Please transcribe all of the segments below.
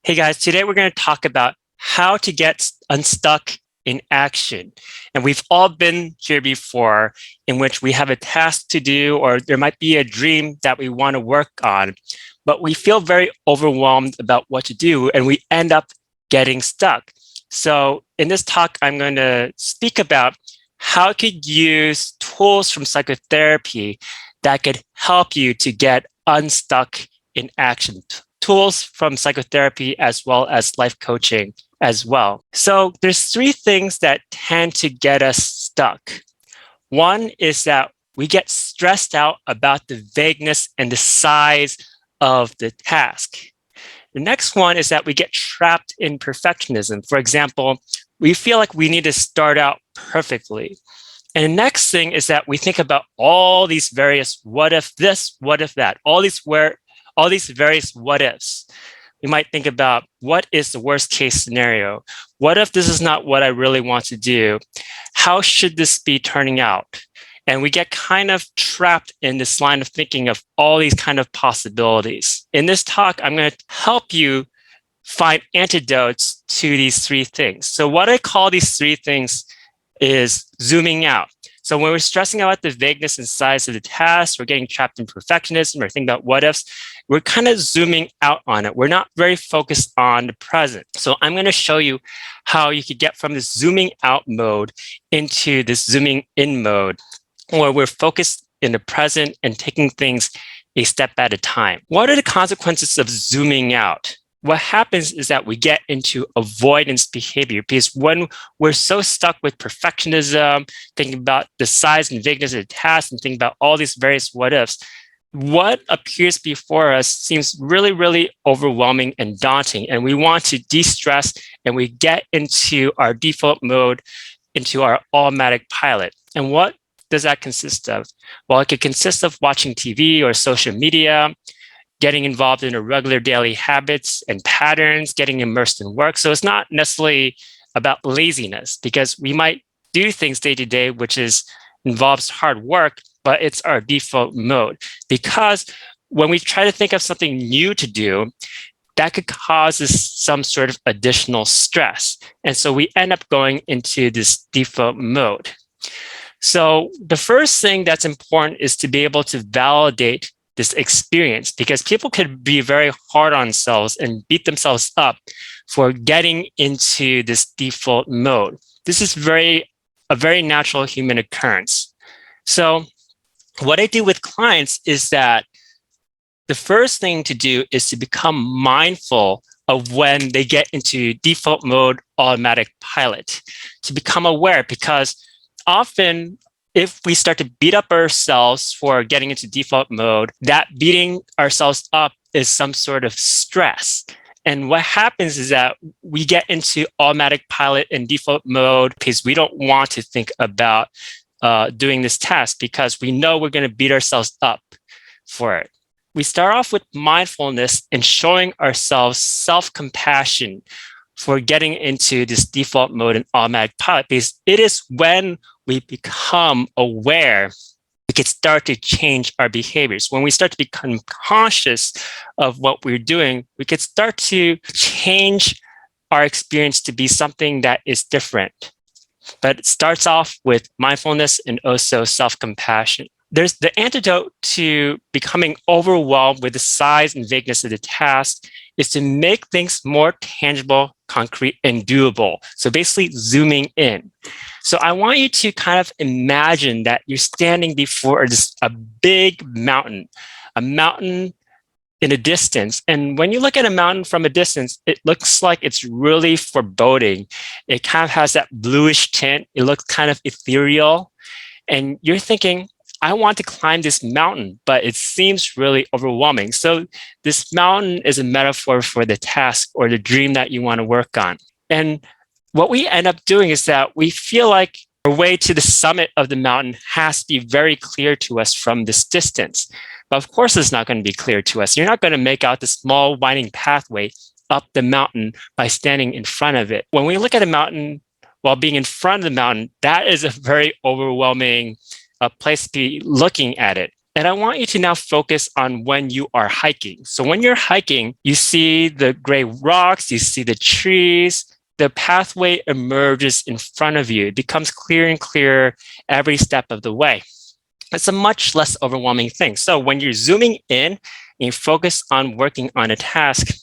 Hey guys, today we're going to talk about how to get unstuck in action. And we've all been here before, in which we have a task to do, or there might be a dream that we want to work on, but we feel very overwhelmed about what to do, and we end up getting stuck. So in this talk, I'm going to speak about how you could use tools from psychotherapy that could help you to get unstuck in action. Tools from psychotherapy as well as life coaching as well. So there's three things that tend to get us stuck. One is that we get stressed out about the vagueness and the size of the task. The next one is that we get trapped in perfectionism. For example, we feel like we need to start out perfectly. And the next thing is that we think about all these various what if this, what if that, all these various what ifs. We might think about what is the worst case scenario? What if this is not what I really want to do? How should this be turning out? And we get kind of trapped in this line of thinking of all these kind of possibilities. In this talk, I'm going to help you find antidotes to these three things. So what I call these three things is zooming out. So when we're stressing out the vagueness and size of the task, we're getting trapped in perfectionism, or thinking about what ifs, we're kind of zooming out on it. We're not very focused on the present. So I'm going to show you how you could get from this zooming out mode into this zooming in mode, where we're focused in the present and taking things a step at a time. What are the consequences of zooming out? What happens is that we get into avoidance behavior, because when we're so stuck with perfectionism, thinking about the size and vagueness of the task and thinking about all these various what ifs, what appears before us seems really, really overwhelming and daunting. And we want to de-stress, and we get into our default mode, into our automatic pilot. And what does that consist of? Well, it could consist of watching TV or social media, getting involved in irregular daily habits and patterns, getting immersed in work. So it's not necessarily about laziness, because we might do things day to day, which involves hard work, but it's our default mode. Because when we try to think of something new to do, that could cause us some sort of additional stress. And so we end up going into this default mode. So the first thing that's important is to be able to validate this experience, because people could be very hard on themselves and beat themselves up for getting into this default mode. This is a very natural human occurrence. So what I do with clients is that the first thing to do is to become mindful of when they get into default mode, automatic pilot, to become aware, because often if we start to beat up ourselves for getting into default mode, that beating ourselves up is some sort of stress. And what happens is that we get into automatic pilot and default mode because we don't want to think about doing this task, because we know we're going to beat ourselves up for it. We start off with mindfulness and showing ourselves self-compassion for getting into this default mode and automatic pilot, because it is when we become aware, we can start to change our behaviors. When we start to become conscious of what we're doing, we can start to change our experience to be something that is different. But it starts off with mindfulness and also self-compassion. There's the antidote to becoming overwhelmed with the size and vagueness of the task is to make things more tangible, concrete, and doable. So basically zooming in. So I want you to kind of imagine that you're standing before a big mountain, a mountain in a distance. And when you look at a mountain from a distance, it looks like it's really foreboding. It kind of has that bluish tint. It looks kind of ethereal. And you're thinking, I want to climb this mountain, but it seems really overwhelming. So this mountain is a metaphor for the task or the dream that you want to work on. And what we end up doing is that we feel like our way to the summit of the mountain has to be very clear to us from this distance. But of course, it's not going to be clear to us. You're not going to make out the small winding pathway up the mountain by standing in front of it. When we look at a mountain while being in front of the mountain, that is a very overwhelming place to be looking at it. And I want you to now focus on when you are hiking. So when you're hiking, you see the gray rocks, you see the trees, the pathway emerges in front of you. It becomes clearer and clearer every step of the way. It's a much less overwhelming thing. So when you're zooming in and you focus on working on a task,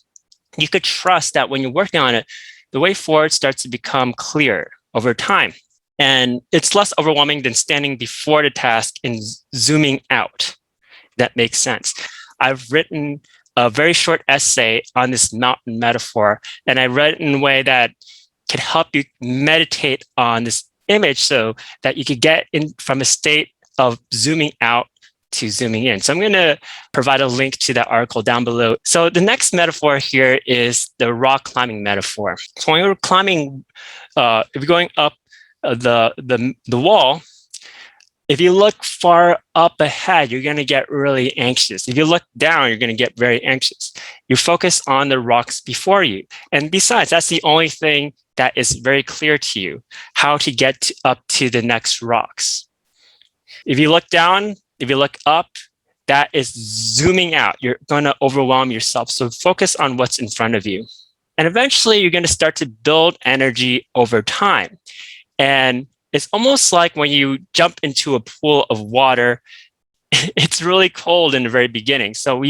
you could trust that when you're working on it, the way forward starts to become clear over time. And it's less overwhelming than standing before the task and zooming out. That makes sense. I've written a very short essay on this mountain metaphor, and I read it in a way that can help you meditate on this image so that you could get in from a state of zooming out to zooming in. So I'm going to provide a link to that article down below. So the next metaphor here is the rock climbing metaphor. So when you're climbing, if you're going up the wall, if you look far up ahead, you're going to get really anxious. If you look down, you're going to get very anxious. You focus on the rocks before you. And besides, that's the only thing that is very clear to you, how to get up to the next rocks. If you look down, if you look up, that is zooming out. You're going to overwhelm yourself. So focus on what's in front of you. And eventually, you're going to start to build energy over time. And it's almost like when you jump into a pool of water, it's really cold in the very beginning. So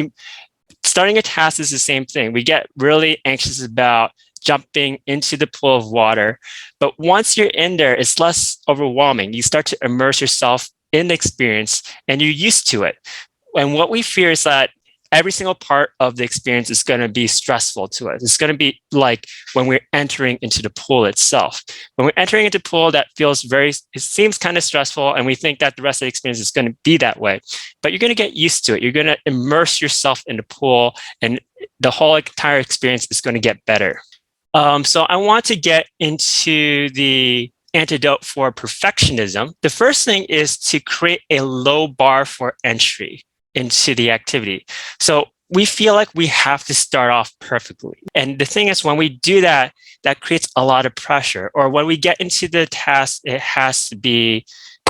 starting a task is the same thing. We get really anxious about jumping into the pool of water. But once you're in there, it's less overwhelming. You start to immerse yourself in the experience and you're used to it. And what we fear is that every single part of the experience is going to be stressful to us. It's going to be like when we're entering into the pool itself. When we're entering into the pool, that it seems kind of stressful, and we think that the rest of the experience is going to be that way. But you're going to get used to it. You're going to immerse yourself in the pool, and the whole entire experience is going to get better. So I want to get into the antidote for perfectionism. The first thing is to create a low bar for entry into the activity. So we feel like we have to start off perfectly. And the thing is, when we do that, that creates a lot of pressure. Or when we get into the task, it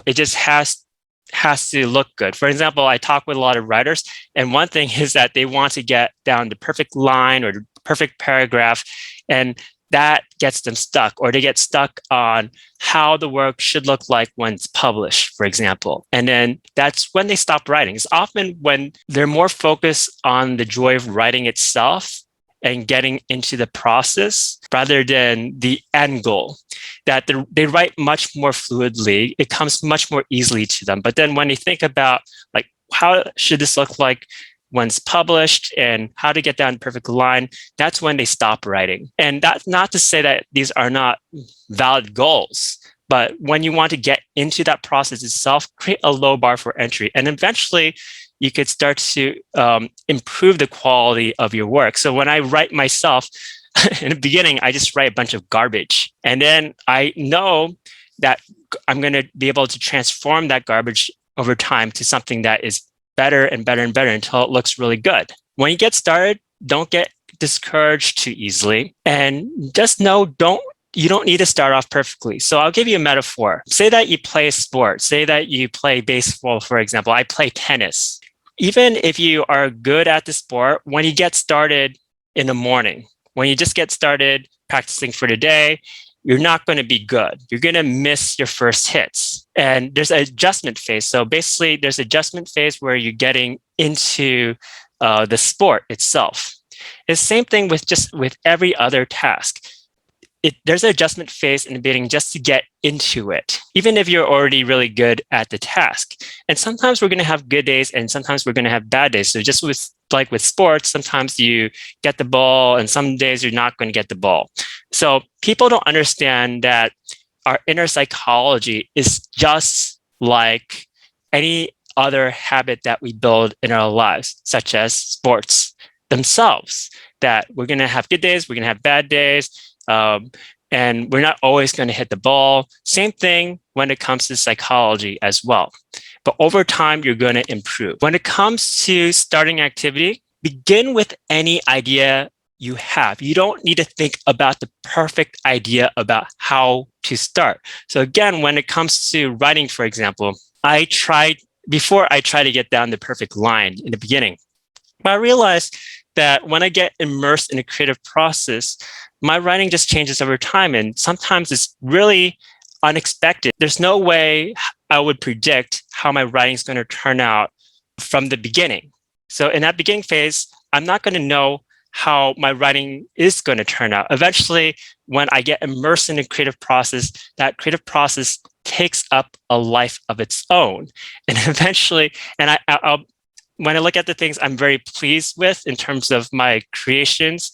just has to look good. For example, I talk with a lot of writers, and one thing is that they want to get down the perfect line or the perfect paragraph, and that gets them stuck, or they get stuck on how the work should look like when it's published, for example. And then that's when they stop writing. It's often when they're more focused on the joy of writing itself and getting into the process rather than the end goal, that they write much more fluidly. It comes much more easily to them. But then when they think about, like, how should this look like when it's published and how to get down the perfect line, that's when they stop writing. And that's not to say that these are not valid goals, but when you want to get into that process itself, create a low bar for entry. And eventually you could start to improve the quality of your work. So when I write myself, in the beginning, I just write a bunch of garbage. And then I know that I'm going to be able to transform that garbage over time to something that is better and better and better until it looks really good. When you get started, don't get discouraged too easily. And just know, you don't need to start off perfectly. So I'll give you a metaphor. Say that you play a sport. Say that you play baseball, for example. I play tennis. Even if you are good at the sport, when you get started in the morning, when you just get started practicing for the day, you're not going to be good. You're going to miss your first hits. And there's an adjustment phase. So basically, there's an adjustment phase where you're getting into the sport itself. It's the same thing with every other task. There's an adjustment phase in the beginning just to get into it, even if you're already really good at the task. And sometimes we're going to have good days and sometimes we're going to have bad days. So just with sports, sometimes you get the ball and some days you're not going to get the ball. So people don't understand that our inner psychology is just like any other habit that we build in our lives, such as sports themselves, that we're going to have good days, we're going to have bad days. And we're not always going to hit the ball. Same thing when it comes to psychology as well. But over time, you're going to improve. When it comes to starting activity, begin with any idea you have. You don't need to think about the perfect idea about how to start. So again, when it comes to writing, for example, I tried before I try to get down the perfect line in the beginning. But I realized that when I get immersed in a creative process, my writing just changes over time. And sometimes it's really unexpected. There's no way I would predict how my writing is going to turn out from the beginning. So in that beginning phase, I'm not going to know how my writing is going to turn out. Eventually, when I get immersed in a creative process, that creative process takes up a life of its own. And eventually, and I'll when I look at the things I'm very pleased with in terms of my creations,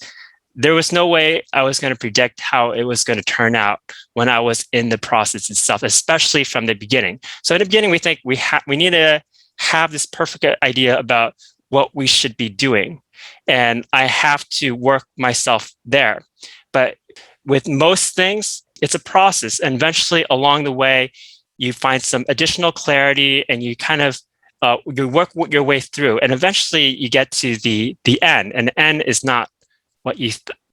there was no way I was going to predict how it was going to turn out when I was in the process itself, especially from the beginning. So in the beginning, we think we need to have this perfect idea about what we should be doing. And I have to work myself there. But with most things, it's a process. And eventually along the way, you find some additional clarity and you kind of you work your way through, and eventually you get to the end, and the end is not what you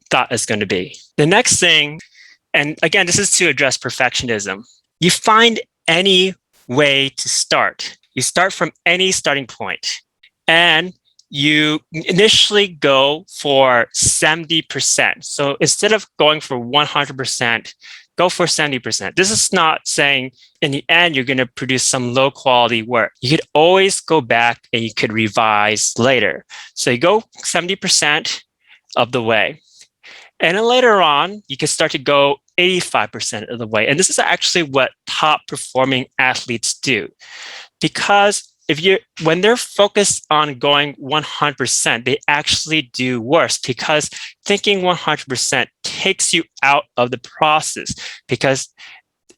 thought it's going to be. The next thing, and again, this is to address perfectionism. You find any way to start. You start from any starting point, and you initially go for 70%. So instead of going for 100%, go for 70%. This is not saying in the end you're going to produce some low quality work. You could always go back and you could revise later. So you go 70% of the way. And then later on, you can start to go 85% of the way. And this is actually what top performing athletes do. Because when they're focused on going 100%, they actually do worse, because thinking 100% takes you out of the process, because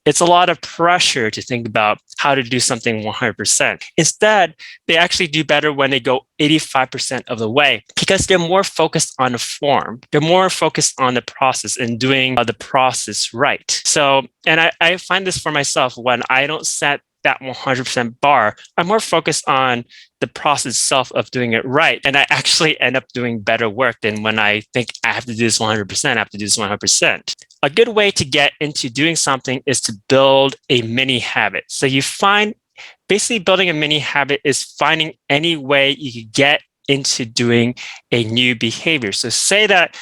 it's a lot of pressure to think about how to do something 100%. Instead, they actually do better when they go 85% of the way, because they're more focused on the form. They're more focused on the process and doing the process right. So, and I find this for myself when I don't set that 100% bar, I'm more focused on the process itself of doing it right. And I actually end up doing better work than when I think I have to do this 100%, I have to do this 100%. A good way to get into doing something is to build a mini habit. So you find basically building a mini habit is finding any way you can get into doing a new behavior. So say that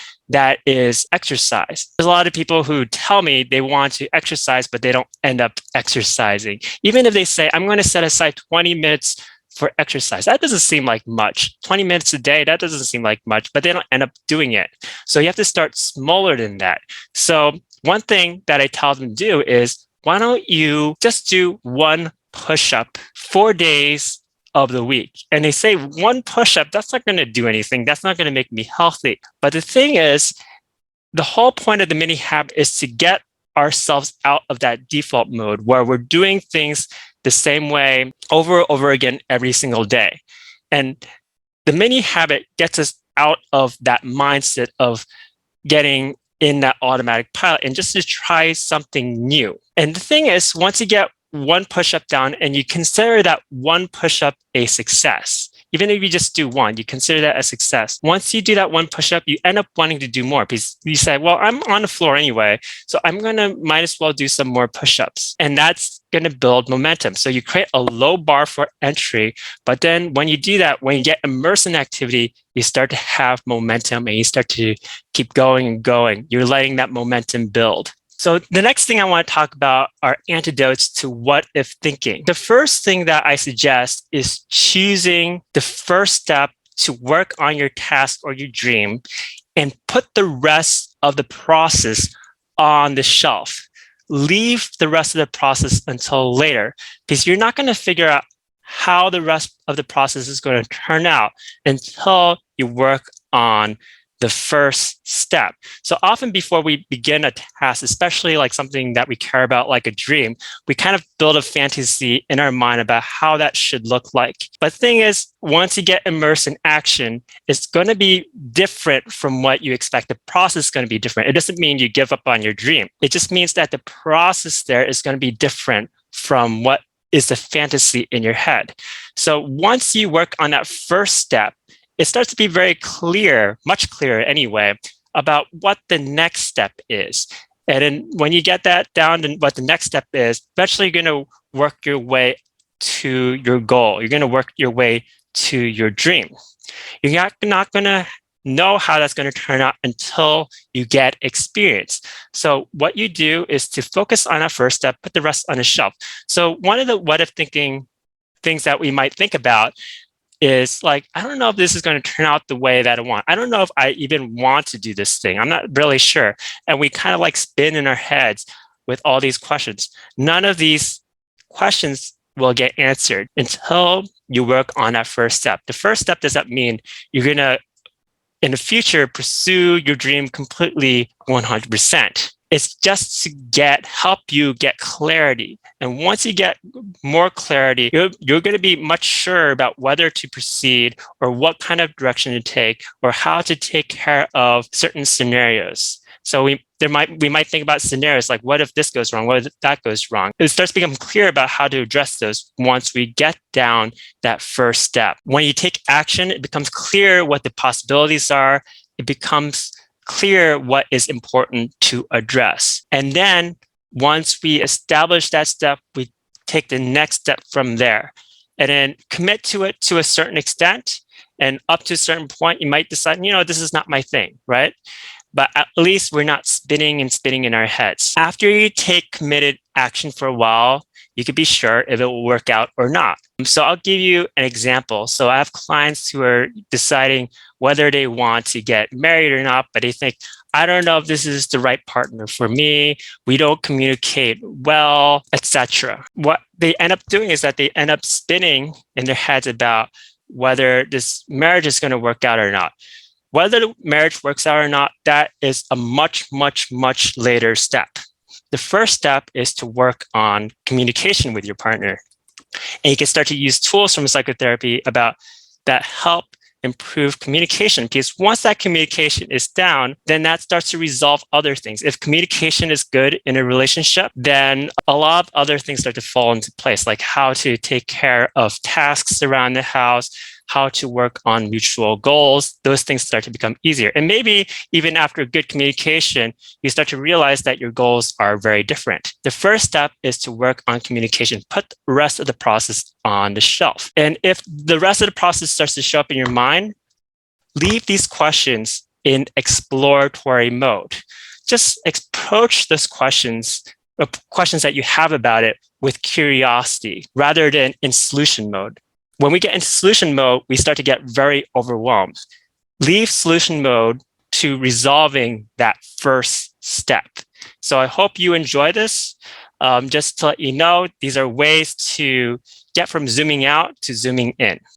is exercise. There's a lot of people who tell me they want to exercise, but they don't end up exercising. Even if they say, I'm going to set aside 20 minutes for exercise, that doesn't seem like much. 20 minutes a day, that doesn't seem like much, but they don't end up doing it. So you have to start smaller than that. So one thing that I tell them to do is, why don't you just do one push-up 4 days of the week? And they say one push-up, that's not going to do anything. That's not going to make me healthy. But the thing is, the whole point of the mini habit is to get ourselves out of that default mode where we're doing things the same way over and over again every single day. And the mini habit gets us out of that mindset of getting in that automatic pilot and just to try something new. And the thing is, once you get one push-up down and you consider that one push-up a success, even if you just do one, you consider that a success. Once you do that one push-up, you end up wanting to do more because you say, well, I'm on the floor anyway, so might as well do some more push-ups. And that's going to build momentum. So you create a low bar for entry, but then when you do that, when you get immersed in activity, you start to have momentum and you start to keep going and going. You're letting that momentum build. So the next thing I want to talk about are antidotes to what if thinking. The first thing that I suggest is choosing the first step to work on your task or your dream and put the rest of the process on the shelf. Leave the rest of the process until later, because you're not going to figure out how the rest of the process is going to turn out until you work on the first step. So often before we begin a task, especially like something that we care about, like a dream, we kind of build a fantasy in our mind about how that should look like. But the thing is, once you get immersed in action, it's going to be different from what you expect. The process is going to be different. It doesn't mean you give up on your dream. It just means that the process there is going to be different from what is the fantasy in your head. So once you work on that first step, it starts to be very clear, much clearer anyway, about what the next step is. And then when you get that down to what the next step is, eventually you're going to work your way to your goal. You're going to work your way to your dream. You're not going to know how that's going to turn out until you get experience. So what you do is to focus on that first step, put the rest on a shelf. So one of the what if thinking things that we might think about is like, I don't know if this is going to turn out the way that I want. I don't know if I even want to do this thing. I'm not really sure. And we kind of like spin in our heads with all these questions. None of these questions will get answered until you work on that first step. The first step does that mean you're going to, in the future, pursue your dream completely 100%. It's just to help you get clarity. And once you get more clarity, you're going to be much sure about whether to proceed or what kind of direction to take or how to take care of certain scenarios. So we might think about scenarios like, what if this goes wrong? What if that goes wrong? It starts to become clear about how to address those once we get down that first step. When you take action, it becomes clear what the possibilities are. It becomes clear what is important to address. And then once we establish that step, we take the next step from there and then commit to it to a certain extent. And up to a certain point, you might decide, this is not my thing, right? But at least we're not spinning in our heads. After you take committed action for a while, you can be sure if it will work out or not. So I'll give you an example. So I have clients who are deciding whether they want to get married or not, but they think, I don't know if this is the right partner for me. We don't communicate well, etc. What they end up doing is that they end up spinning in their heads about whether this marriage is going to work out or not. Whether the marriage works out or not, that is a much, much, much later step. The first step is to work on communication with your partner. And you can start to use tools from psychotherapy about that help improve communication, because once that communication is down, then that starts to resolve other things. If communication is good in a relationship, then a lot of other things start to fall into place, like how to take care of tasks around the house, how to work on mutual goals. Those things start to become easier. And maybe even after good communication, you start to realize that your goals are very different. The first step is to work on communication. Put the rest of the process on the shelf. And if the rest of the process starts to show up in your mind, leave these questions in exploratory mode. Just approach those questions that you have about it with curiosity rather than in solution mode. When we get into solution mode, we start to get very overwhelmed. Leave solution mode to resolving that first step. So I hope you enjoy this. Just to let you know, these are ways to get from zooming out to zooming in.